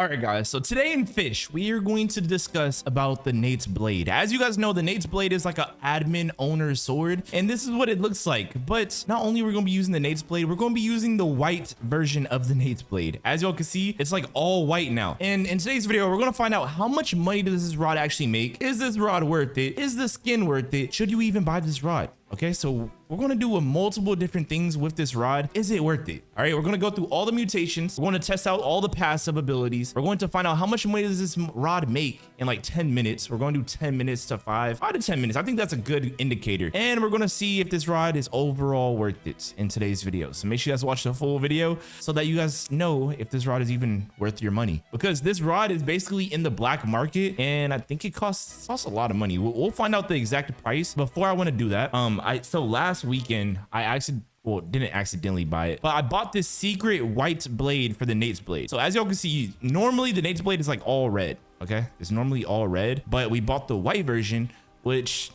All right, guys, so today in Fish, we are going to discuss about the NATES blade. As you guys know, the NATES blade is like an admin owner sword, and this is what it looks like. But not only are we going to be using the NATES blade, we're going to be using the white version of the NATES blade. As y'all can see, it's like all white now. And in today's video, we're going to find out how much money does this rod actually make? Is this rod worth it? Is the skin worth it? Should you even buy this rod? Okay, so we're going to do multiple different things with this rod. Is it worth it? All right, we're going to go through all the mutations. We're going to test out all the passive abilities. We're going to find out how much money does this rod make in like 10 minutes. We're going to do 10 minutes to 5 to 10 minutes. I think that's a good indicator. And we're going to see if this rod is overall worth it in today's video. So make sure you guys watch the full video so that you guys know if this rod is even worth your money. Because this rod is basically in the black market, and I think it costs a lot of money. We'll find out the exact price. Before I want to do that, so last weekend I actually didn't accidentally buy it, but I bought this secret white blade for the NATES blade. So as y'all can see, normally the NATES blade is like all red. Okay, it's normally all red, but we bought the white version, which,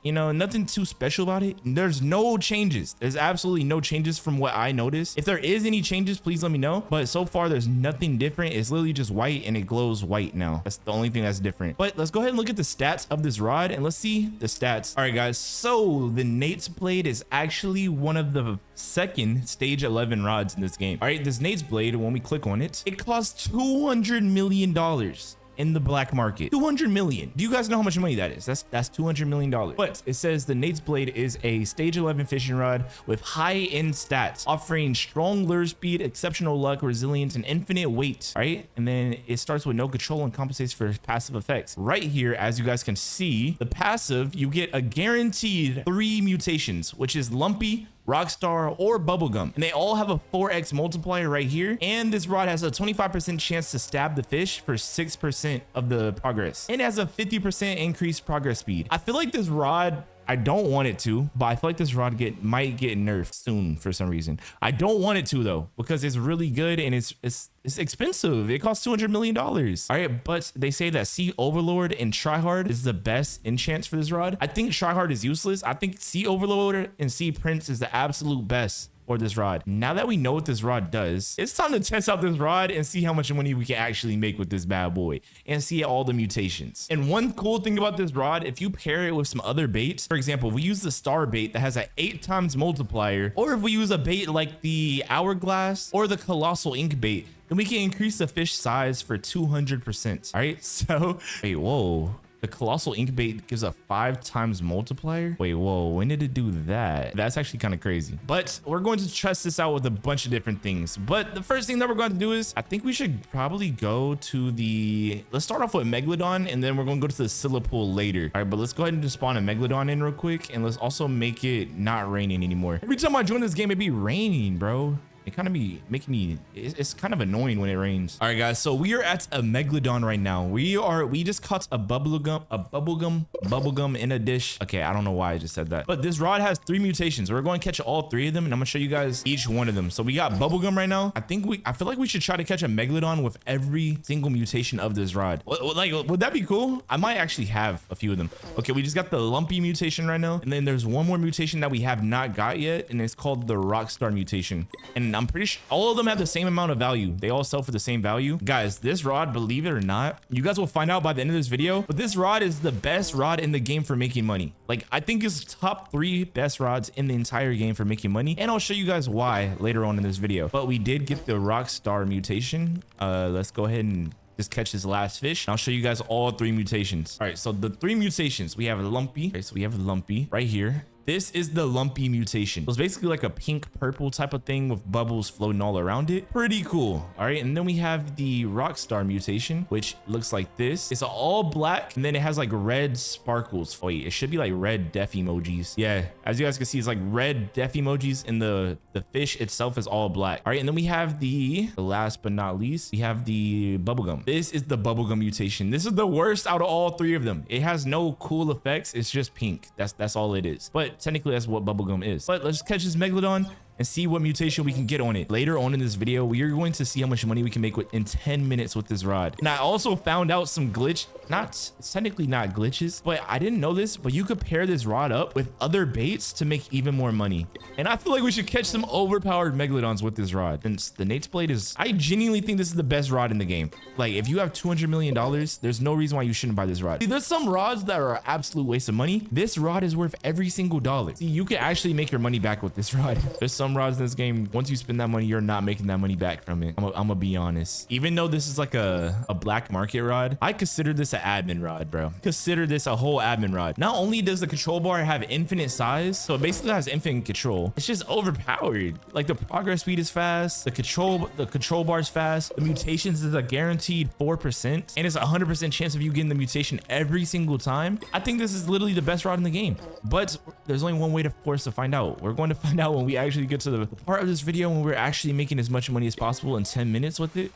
you know, nothing too special about it. There's no changes. There's absolutely no changes from what I noticed. If there is any changes, please let me know. But so far, there's nothing different. It's literally just white, and it glows white now. That's the only thing that's different. But let's go ahead and look at the stats of this rod, and let's see the stats. All right, guys. So the NATES blade is actually one of the second stage 11 rods in this game. All right, this NATES blade, when we click on it, it costs $200 million. In the black market. 200 million. Do you guys know how much money that is? That's $200 million. But it says the NATES blade is a stage 11 fishing rod with high-end stats, offering strong lure speed, exceptional luck, resilience, and infinite weight. Right? And then it starts with no control and compensates for passive effects. Right here, as you guys can see, the passive, you get a guaranteed 3 mutations, which is lumpy, rockstar, or bubblegum, and they all have a 4x multiplier right here. And this rod has a 25% chance to stab the fish for 6% of the progress, and it has a 50% increased progress speed. I feel like this rod, I don't want it to, but I feel like this rod might get nerfed soon for some reason. I don't want it to though, because it's really good and it's expensive. It costs $200 million. All right, but they say that Sea Overlord and Tryhard is the best enchants for this rod. I think Tryhard is useless. I think Sea Overlord and Sea Prince is the absolute best for this rod. Now that we know what this rod does, it's time to test out this rod and see how much money we can actually make with this bad boy and see all the mutations. And one cool thing about this rod, if you pair it with some other baits, for example, if we use the star bait that has an 8 times multiplier, or if we use a bait like the hourglass or the colossal ink bait, then we can increase the fish size for 200%. All right, so wait, whoa. The colossal ink bait gives a 5 times multiplier. Wait, whoa, when did it do that? That's actually kind of crazy. But we're going to test this out with a bunch of different things. But the first thing that we're going to do is, I think we should probably go to let's start off with Megalodon, and then we're going to go to the Silipool later. All right, but let's go ahead and just spawn a Megalodon in real quick, and let's also make it not raining anymore. Every time I join this game, it be raining, bro. It kind of be making me, it's kind of annoying when it rains. All right, guys, so we are at a Megalodon right now. We just caught a bubblegum in a dish. Okay, I don't know why I just said that, but this rod has 3 mutations. We're going to catch all 3 of them, and I'm gonna show you guys each one of them. So we got bubblegum right now. I feel like we should try to catch a Megalodon with every single mutation of this rod. Like, would that be cool? I might actually have a few of them. Okay, we just got the lumpy mutation right now, and then there's one more mutation that we have not got yet, and it's called the rockstar mutation. And I'm pretty sure all of them have the same amount of value. They all sell for the same value. Guys, this rod, believe it or not, you guys will find out by the end of this video, but this rod is the best rod in the game for making money. Like, I think it's top 3 best rods in the entire game for making money, and I'll show you guys why later on in this video. But we did get the rockstar mutation. Let's go ahead and just catch this last fish. I'll show you guys all 3 mutations. All right, so the 3 mutations, we have a lumpy. Okay, so we have a lumpy right here. This is the lumpy mutation. So it's basically like a pink purple type of thing with bubbles floating all around it. Pretty cool. All right, and then we have the rockstar mutation, which looks like this. It's all black, and then it has like red sparkles. Wait, it should be like red death emojis. Yeah, as you guys can see, it's like red death emojis, and the fish itself is all black. All right, and then we have the last but not least, we have the bubblegum. This is the bubblegum mutation. This is the worst out of all 3 of them. It has no cool effects. It's just pink. That's all it is. But technically, that's what bubblegum is. But let's catch this Megalodon and see what mutation we can get on it. Later on in this video, we are going to see how much money we can make in 10 minutes with this rod. And I also found out some glitch, it's technically not glitches, but I didn't know this, but you could pair this rod up with other baits to make even more money. And I feel like we should catch some overpowered megalodons with this rod. Since the NATES blade is, I genuinely think this is the best rod in the game. Like if you have $200 million, there's no reason why you shouldn't buy this rod. See, there's some rods that are an absolute waste of money. This rod is worth every single dollar. See, you can actually make your money back with this rod. There's some rods in this game, once you spend that money, you're not making that money back from it. I'm gonna be honest. Even though this is like a black market rod, I consider this an admin rod, bro. Consider this a whole admin rod. Not only does the control bar have infinite size, so it basically has infinite control, it's just overpowered. Like the progress speed is fast, the control bar is fast, the mutations is a guaranteed 4%, and it's a 100% chance of you getting the mutation every single time. I think this is literally the best rod in the game, but there's only one way for us to find out. We're going to find out when we actually get to the part of this video when we're actually making as much money as possible in 10 minutes with it.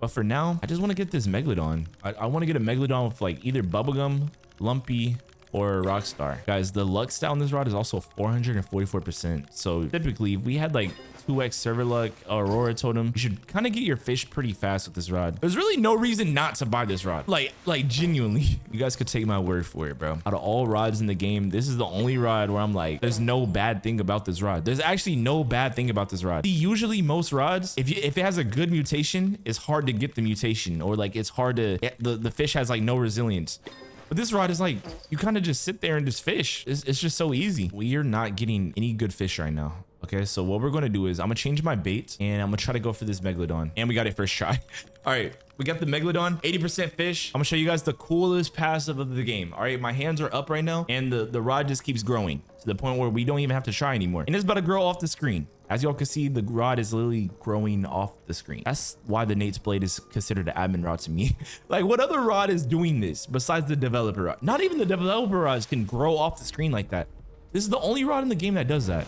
But for now, I just want to get this megalodon. I want to get a megalodon with like either bubblegum, lumpy, or rockstar. Guys, the luck stat on this rod is also 444%. So typically if we had like 2x server luck, aurora totem, you should kind of get your fish pretty fast with this rod. There's really no reason not to buy this rod. Like genuinely, you guys could take my word for it, bro. Out of all rods in the game, this is the only rod where I'm like, there's no bad thing about this rod. There's actually no bad thing about this rod. See, usually most rods, if it has a good mutation, it's hard to get the mutation, or like it's hard to, the fish has like no resilience. But this rod is like, you kind of just sit there and just fish. It's just so easy. We are not getting any good fish right now. Okay, so what we're going to do is I'm going to change my bait and I'm going to try to go for this megalodon. And we got it first try. All right, we got the megalodon, 80% fish. I'm going to show you guys the coolest passive of the game. All right, my hands are up right now and the rod just keeps growing to the point where we don't even have to try anymore. And it's about to grow off the screen. As y'all can see, the rod is literally growing off the screen. That's why the NATES blade is considered an admin rod to me. Like, what other rod is doing this besides the developer rod? Not even the developer rods can grow off the screen like that. This is the only rod in the game that does that.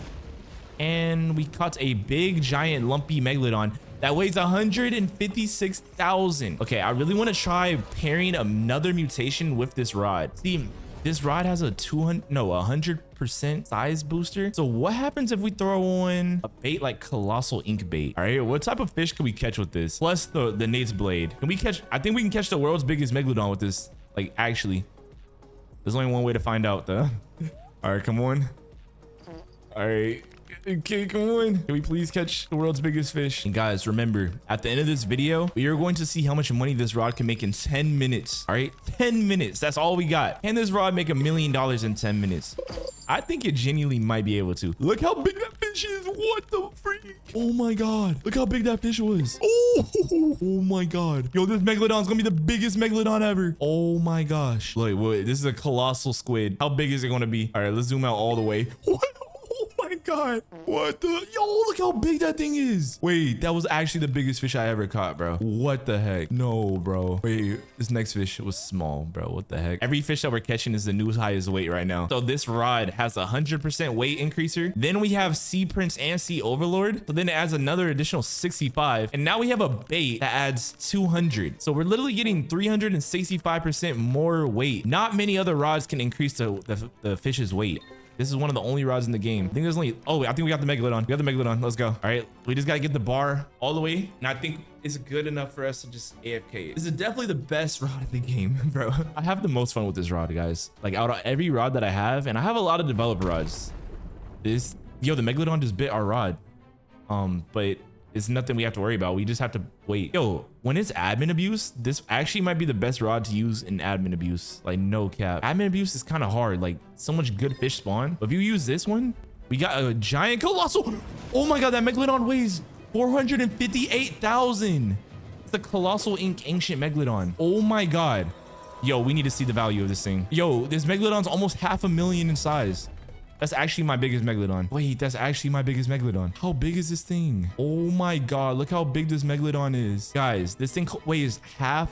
And we caught a big, giant, lumpy megalodon that weighs 156,000. Okay, I really want to try pairing another mutation with this rod. See, this rod has a 100% size booster. So what happens if we throw on a bait like colossal ink bait? All right, what type of fish can we catch with this? Plus the NATES blade. Can we catch? I think we can catch the world's biggest megalodon with this. Like, actually, there's only one way to find out though. All right, come on. All right. Okay, come on. Can we please catch the world's biggest fish? And guys, remember, at the end of this video, we are going to see how much money this rod can make in 10 minutes. All right, 10 minutes. That's all we got. Can this rod make $1 million in 10 minutes? I think it genuinely might be able to. Look how big that fish is. What the freak? Oh my God. Look how big that fish was. Oh my God. Yo, this megalodon's gonna be the biggest megalodon ever. Oh my gosh. Look, wait, this is a colossal squid. How big is it gonna be? All right, let's zoom out all the way. What? God, what the, yo, look how big that thing is. Wait, that was actually the biggest fish I ever caught, bro. What the heck? No, bro. Wait, this next fish was small, bro. What the heck? Every fish that we're catching is the new highest weight right now. So this rod has a 100% weight increaser. Then we have Sea Prince and Sea Overlord. So then it adds another additional 65. And now we have a bait that adds 200. So we're literally getting 365% more weight. Not many other rods can increase the fish's weight. This is one of the only rods in the game. I think there's only, oh, I think we got the megalodon. We got the megalodon. Let's go. All right, we just got to get the bar all the way. And I think it's good enough for us to just AFK. This is definitely the best rod in the game, bro. I have the most fun with this rod, guys. Like out of every rod that I have, and I have a lot of developer rods. Yo, the megalodon just bit our rod. But it's nothing we have to worry about. We just have to wait. Yo, when it's admin abuse, this actually might be the best rod to use in admin abuse. Like, no cap. Admin abuse is kind of hard. Like, so much good fish spawn. But if you use this one, we got a giant colossal. Oh my God, that megalodon weighs 458,000. It's the colossal ancient megalodon. Oh my God. Yo, we need to see the value of this thing. Yo, this megalodon's almost 500,000 in size. That's actually my biggest megalodon. Wait, that's actually my biggest megalodon. How big is this thing? Oh my God, look how big this megalodon is. Guys, this thing weighs a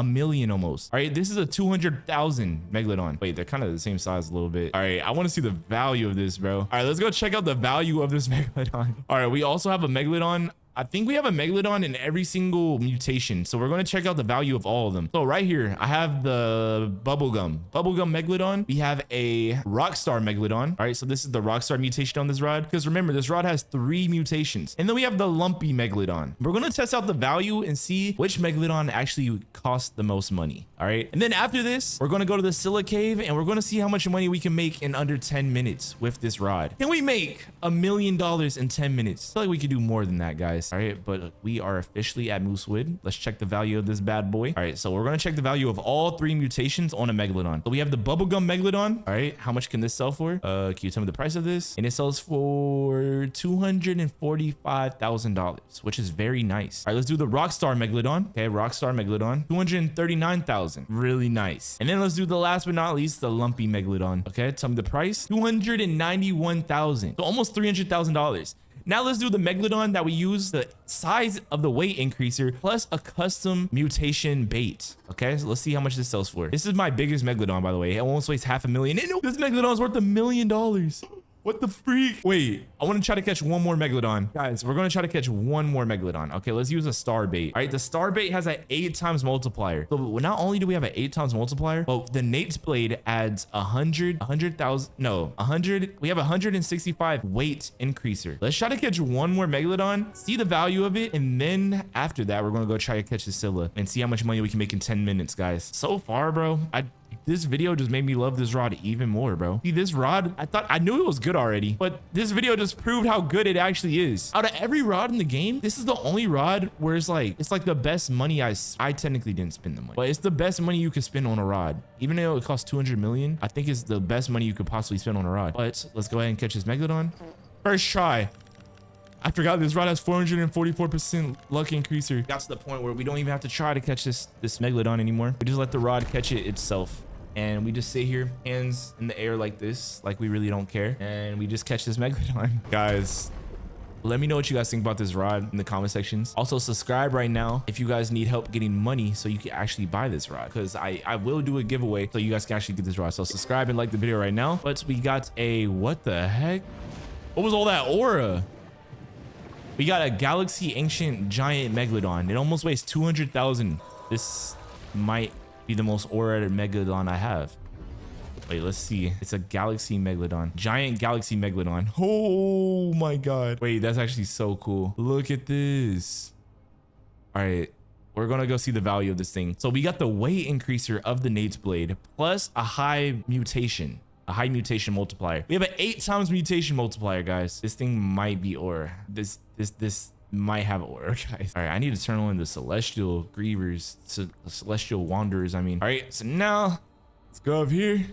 million almost. All right, this is a 200,000 megalodon. Wait, they're kind of the same size a little bit. All right, I want to see the value of this, bro. All right, let's go check out the value of this megalodon. All right, we also have a megalodon. I think we have a megalodon in every single mutation. So we're going to check out the value of all of them. So right here, I have the bubblegum megalodon. We have a rockstar megalodon. All right, so this is the rockstar mutation on this rod, because remember, this rod has 3 mutations. And then we have the lumpy megalodon. We're going to test out the value and see which megalodon actually costs the most money. All right, and then after this, we're going to go to the Scylla cave and we're going to see how much money we can make in under 10 minutes with this rod. Can we make $1 million in 10 minutes? I feel like we could do more than that, guys. All right, but we are officially at Moosewood. Let's check the value of this bad boy. All right, so we're going to check the value of all 3 mutations on a megalodon. So we have the bubblegum megalodon. All right, how much can this sell for? Can you tell me the price of this? And it sells for $245,000, which is very nice. All right, let's do the rockstar megalodon. Okay, rockstar megalodon, $239,000. Really nice. And then let's do the last but not least, the lumpy megalodon. Okay, tell me the price. $291,000. So almost $300,000. Now let's do the megalodon that we use the size of the weight increaser plus a custom mutation bait. Okay, so let's see how much this sells for. This is my biggest megalodon, by the way. It almost weighs $500,000. And this megalodon is worth $1 million. What the freak? Wait, I want to try to catch one more megalodon. Guys, we're going to try to catch one more megalodon. Okay, let's use a star bait. All right, the star bait has an 8 times multiplier. So not only do we have an 8 times multiplier, but the NATES blade adds 100,000. No, 100. We have 165 weight increaser. Let's try to catch one more megalodon, see the value of it. And then after that, we're going to go try to catch the Scylla and see how much money we can make in 10 minutes, guys. So far, bro, this video just made me love this rod even more, bro. See, this rod, I knew it was good already, but this video just proved how good it actually is. Out of every rod in the game, this is the only rod where it's like the best money. I technically didn't spend the money, but it's the best money you could spend on a rod. Even though it costs 200 million, I think it's the best money you could possibly spend on a rod. But let's go ahead and catch this megalodon. First try. I forgot this rod has 444% luck increaser. Got to the point where we don't even have to try to catch this megalodon anymore. We just let the rod catch it itself. And we just sit here, hands in the air like this, like we really don't care. And we just catch this megalodon. Guys, let me know what you guys think about this rod in the comment sections. Also, subscribe right now if you guys need help getting money so you can actually buy this rod, because I will do a giveaway so you guys can actually get this rod. So subscribe and like the video right now. But we got a, what the heck? What was all that aura? We got a galaxy ancient giant megalodon. It almost weighs 200,000. This might be the most aurated megalodon I have. Wait, let's see. It's a galaxy megalodon, giant galaxy megalodon. Oh my god. Wait, that's actually so cool. Look at this. All right, we're gonna go see the value of this thing. So we got the weight increaser of the NATES blade plus a high mutation multiplier. We have an 8 times mutation multiplier, guys. This thing might be aura. This might have aura, guys. All right, I need to turn on the celestial grievers, celestial wanderers, I mean. All right, so now let's go up here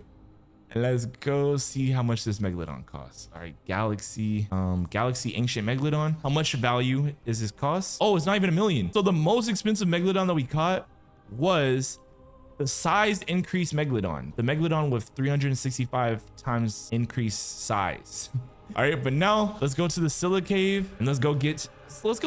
and let's go see how much this megalodon costs. All right, galaxy ancient megalodon. How much value is this cost? Oh, it's not even $1 million. So the most expensive megalodon that we caught was the size increased megalodon, the megalodon with 365 times increased size. All right, but now let's go to the Scylla cave and let's go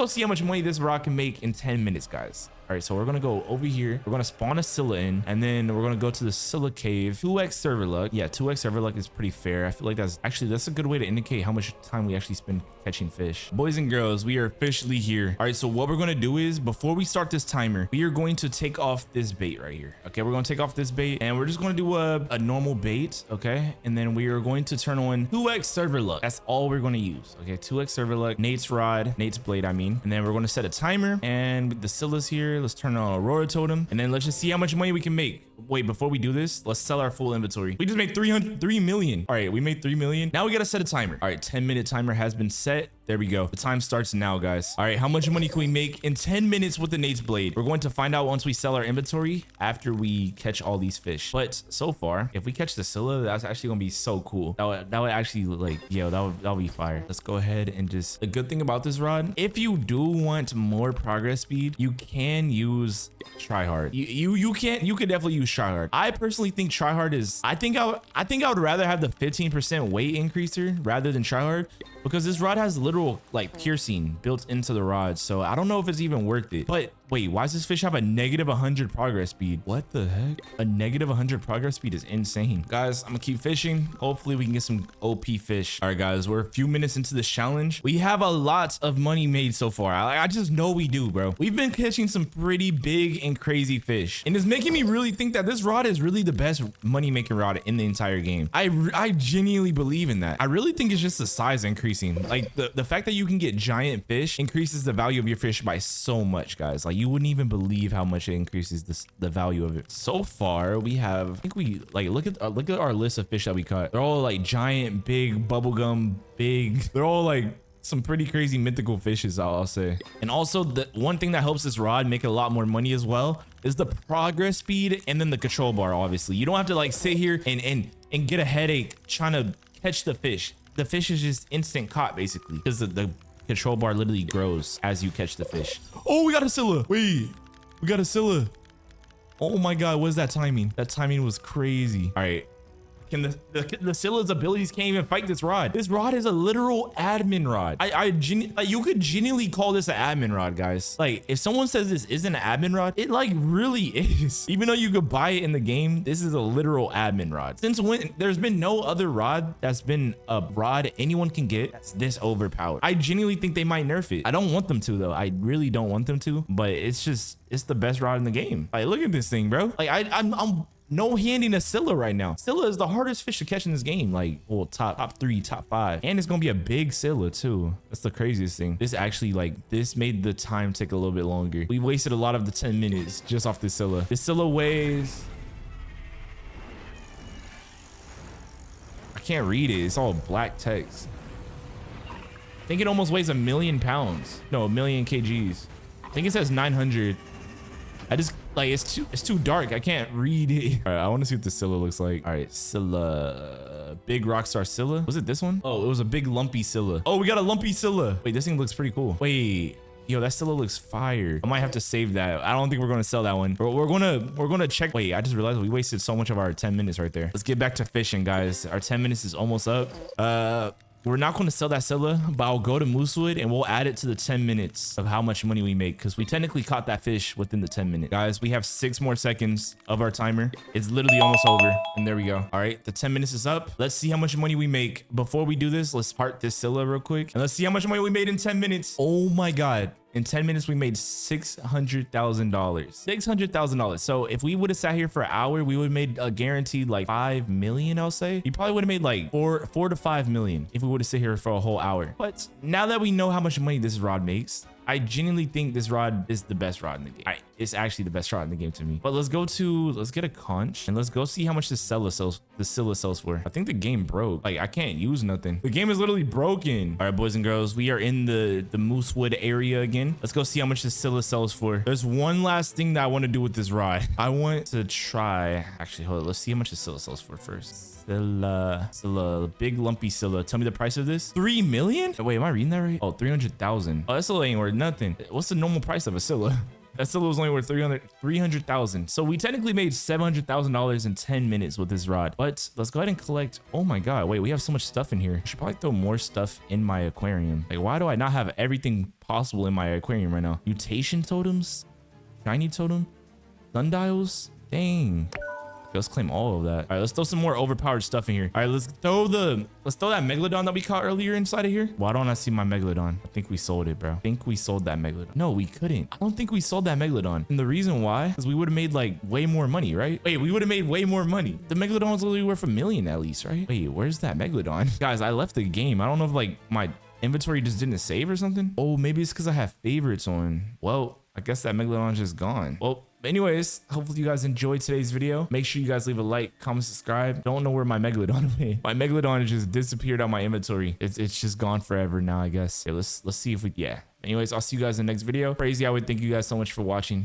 see how much money this rock can make in 10 minutes, guys. All right, so we're gonna go over here. We're gonna spawn a Scylla in, and then we're gonna go to the Scylla cave. 2x server luck. Yeah, 2x server luck is pretty fair. I feel like that's a good way to indicate how much time we actually spend catching fish. Boys and girls, we are officially here. All right, so what we're gonna do is, before we start this timer, we are going to take off this bait right here. Okay, we're gonna take off this bait, and we're just gonna do a normal bait. Okay, and then we are going to turn on 2x server luck. That's all we're gonna use. Okay, 2x server luck, NATES rod, NATES blade, I mean. And then we're gonna set a timer, and with the Scylla's here, let's turn on Aurora totem, and then let's just see how much money we can make. Wait, before we do this, let's sell our full inventory. We just made 3 million. All right, we made 3 million. Now we gotta set a timer. All right, 10-minute timer has been set. There we go. The time starts now, guys. All right, how much money can we make in 10 minutes with the NATES blade? We're going to find out once we sell our inventory after we catch all these fish. But so far, if we catch the Scylla, that's actually gonna be so cool. That would actually, like, yo, that would be fire. Let's go ahead and just, the good thing about this rod, if you do want more progress speed, you can use tryhard. You could definitely use tryhard. I personally think tryhard is, I think I would rather have the 15% weight increaser rather than tryhard, because this rod has literal like piercing built into the rod. So I don't know if it's even worth it. But Wait, why does this fish have a negative 100 progress speed? What the heck? A negative 100 progress speed is insane. Guys, I'm gonna keep fishing. Hopefully we can get some OP fish. All right, guys, we're a few minutes into this challenge. We have a lot of money made so far. I just know we do, bro. We've been catching some pretty big and crazy fish. And it's making me really think that this rod is really the best money-making rod in the entire game. I genuinely believe in that. I really think it's just the size increasing. Like the fact that you can get giant fish increases the value of your fish by so much, guys. Like you wouldn't even believe how much it increases the value of it. So far, we have, I think we like look at our list of fish that we caught. They're all like giant, big, bubblegum, big. They're all like some pretty crazy mythical fishes, I'll say. And also the one thing that helps this rod make a lot more money as well is the progress speed and then the control bar. Obviously, you don't have to like sit here and get a headache trying to catch the fish. The fish is just instant caught basically because the control bar literally grows as you catch the fish. Oh, we got a Scylla. Wait, we got a Scylla. Oh my God, what is that timing? That timing was crazy. All right. Can the Scylla's abilities can't even fight this rod. This rod is a literal admin rod. You could genuinely call this an admin rod, guys. Like if someone says this isn't an admin rod, it like really is. Even though you could buy it in the game, this is a literal admin rod. Since when there's been no other rod that's been a rod anyone can get that's this overpowered. I genuinely think they might nerf it. I don't want them to though. I really don't want them to, but it's the best rod in the game. Like look at this thing, bro. Like I'm no handing a Scylla right now. Scylla is the hardest fish to catch in this game. Like, well, top 3, top 5. And it's gonna be a big Scylla too. That's the craziest thing. This actually this made the time take a little bit longer. We wasted a lot of the 10 minutes just off this Scylla. This Scylla weighs, I can't read it. It's all black text. I think it almost weighs 1,000,000 pounds. No, 1,000,000 kgs. I think it says 900. I just like it's too dark. I can't read it. All right, I want to see what the Scylla looks like. All right, Scylla, big rockstar Scylla. Was it this one? Oh, it was a big lumpy Scylla. Oh, we got a lumpy Scylla. Wait, this thing looks pretty cool. Wait, yo, that Scylla looks fire. I might have to save that. I don't think we're gonna sell that one. We're gonna check. Wait, I just realized we wasted so much of our 10 minutes right there. Let's get back to fishing, guys. Our 10 minutes is almost up. We're not going to sell that Scylla, but I'll go to Moosewood and we'll add it to the 10 minutes of how much money we make because we technically caught that fish within the 10 minutes. Guys, we have 6 more seconds of our timer. It's literally almost over. And there we go. All right, the 10 minutes is up. Let's see how much money we make. Before we do this, let's part this Scylla real quick. And let's see how much money we made in 10 minutes. Oh my God. In 10 minutes, we made $600,000. $600,000. So if we would have sat here for an hour, we would have made a guaranteed like 5 million, I'll say. You probably would have made like 4 to 5 million if we would have sit here for a whole hour. But now that we know how much money this rod makes, I genuinely think this rod is the best rod in the game. It's actually the best rod in the game to me. But let's get a conch and let's go see how much the Scylla sells for. I think the game broke. Like I can't use nothing. The game is literally broken. All right, boys and girls, we are in the Moosewood area again. Let's go see how much the Scylla sells for. There's one last thing that I want to do with this rod. I want to try, actually, hold on. Let's see how much the Scylla sells for first. Scylla, big lumpy Scylla. Tell me the price of this. 3 million? Wait, am I reading that right? Oh, 300,000. Oh, that Scylla ain't worth nothing. What's the normal price of a Scylla? That Scylla was only worth 300,000. So we technically made $700,000 in 10 minutes with this rod. But let's go ahead and collect. Oh my God, wait, we have so much stuff in here. I should probably throw more stuff in my aquarium. Like, why do I not have everything possible in my aquarium right now? Mutation totems, shiny totem, sundials. Dang. Let's claim all of that. All right, let's throw some more overpowered stuff in here. All right, let's throw that Megalodon that we caught earlier inside of here. Why don't I see my Megalodon? I think we sold it, bro. I think we sold that Megalodon. No, we couldn't. I don't think we sold that Megalodon. And the reason why is we would have made like way more money, right? Wait, we would have made way more money. The Megalodon was literally worth 1 million at least, right? Wait, where's that Megalodon? Guys, I left the game. I don't know if like my inventory just didn't save or something. Oh, maybe it's because I have favorites on. Well, I guess that Megalodon's just gone. Well, anyways, hopefully you guys enjoyed today's video. Make sure you guys leave a like, comment, subscribe. Don't know where my Megalodon went. My Megalodon just disappeared out my inventory. It's just gone forever now, I guess. Okay, let's see if we, yeah. Anyways, I'll see you guys in the next video. Crazy, I would thank you guys so much for watching.